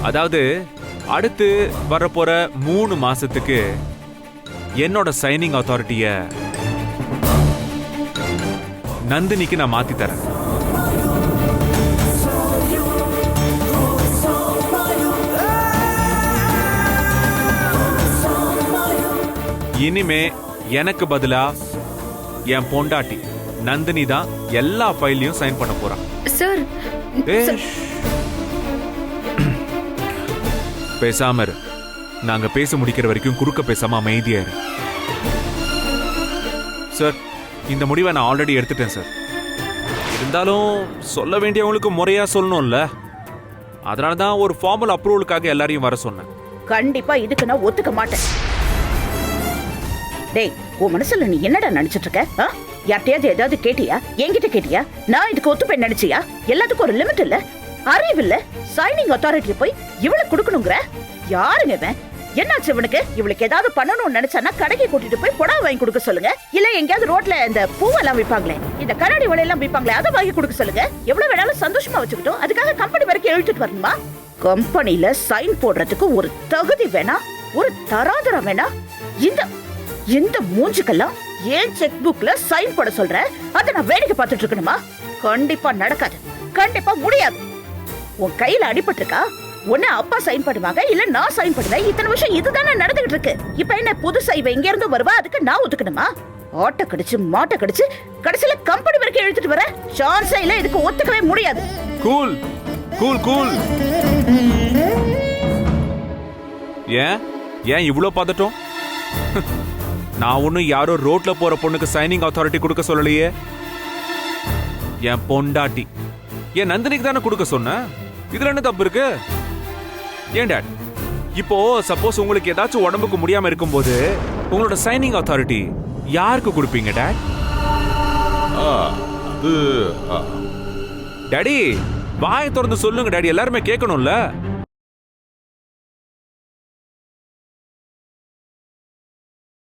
அதாவது அடுத்து வரப்போற 3 மாசத்துக்கு என்னோட சைனிங் அத்தாரிட்டிய நந்தினிக்கு நான் மாத்தி தரேன். இனிமே எனக்கு பதிலா என் பொண்டாட்டி நந்தினி தான் எல்லா ஃபைலையும் சைன் பண்ண போறான். சார் பேசாம இரு. நாங்க பேச முடிக்கிற வரைக்கும் குறுக்க பேசாம அமைதியா இரு. சார், இந்த முடிவை நான் ஆல்ரெடி எடுத்துட்டேன் சார். இருந்தாலும் சொல்ல வேண்டியவங்களுக்கு முறையா சொல்லணும்ல. அதனால தான் ஒரு ஃபார்மல் அப்ரூவலுக்காக எல்லாரையும் வர சொன்னேன். கண்டிப்பா இதுக்கு நான் ஒத்துக்க மாட்டேன். டேய், உன் மனசுல நீ என்னடா நினைச்சிட்டு இருக்க? யார்ட்டையாவது ஏதாவது கேட்டியா? என்கிட்ட கேட்டியா? நான் இதுக்கு ஒத்துப்பேன் நினைச்சியா? எல்லாத்துக்கும் ஒரு லிமிட் இல்ல, அறிவு இல்ல. சைனிங் அத்தாரிட்டி போய் இவளுக்கு கொடுக்கணுங்கிற? யாருங்க இவன்? என்னாச்சு இவனுக்கு? இவளுக்கு ஏதாவது பண்ணணும்னு நினைச்சானா கடைக்கு கூட்டிட்டு போய் புடவை வாங்கி கொடுக்க சொல்லுங்க. இல்ல எங்கயாவது ரோட்ல இந்த பூவெல்லாம் விற்பாங்களே, இந்த கண்ணாடி வளையெல்லாம் விற்பாங்களே, அதை வாங்கி கொடுக்க சொல்லுங்க. எவ்வளவு வேணாலும் சந்தோஷமா வச்சுக்கிட்டோம். அதுக்காக கம்பெனி வரைக்கும் எழுதிட்டு வரணுமா? கம்பெனில சைன் போடுறதுக்கு ஒரு தகுதி வேணா, ஒரு தராதரம் வேணா? இந்த மூஞ்சுக்கெல்லாம் ஏன் செக் புக்ல சைன் போட சொல்ற? அதை நான் வேடிக்கை பார்த்துட்டு இருக்கணுமா? கண்டிப்பா நடக்காது, கண்டிப்பா முடியாது. உன் கையில அடிபட்டிருக்கா? உன்ன அப்பா சைன் பண்ணுவாங்க, இல்ல நான் சைன் பண்ணுவேன். இத்தனை வருஷம் இதுதானே நடந்துகிட்டு இருக்கு. இப்ப என்ன புதுசா இவ எங்க இருந்து வருவா? அதுக்கு நான் ஒத்துக்கணுமா? ஆட்ட கடிச்சு மாட்ட கடிச்சு கடைசியில கம்பெனி வரைக்கும் எழுதிட்டு வர சான்ஸே இல்ல. இதுக்கு ஒத்துக்கவே முடியாது. Cool cool cool. ஏன் இவ்ளோ பதட்டம்? நான் ஒன்னும் யாரோ ரோட்ல போற பொண்ணுக்கு சைனிங் அத்தாரிட்டி கொடுக்க சொல்லலையே. என் பொண்டாட்டி என் நந்தினிக்கு தானே கொடுக்க சொன்ன. இதுல என்ன தப்பு இருக்கு? ஏன் டாட், இப்போ சப்போஸ் உங்களுக்கு ஏதாச்சும் உடம்புக்கு முடியாம இருக்கும்போது உங்களோட சைனிங் அத்தாரிட்டி யாருக்கு கொடுப்பீங்க டாட்? டாடி வாயை திறந்து சொல்லுங்க டாடி, எல்லாருமே கேட்கணும்ல.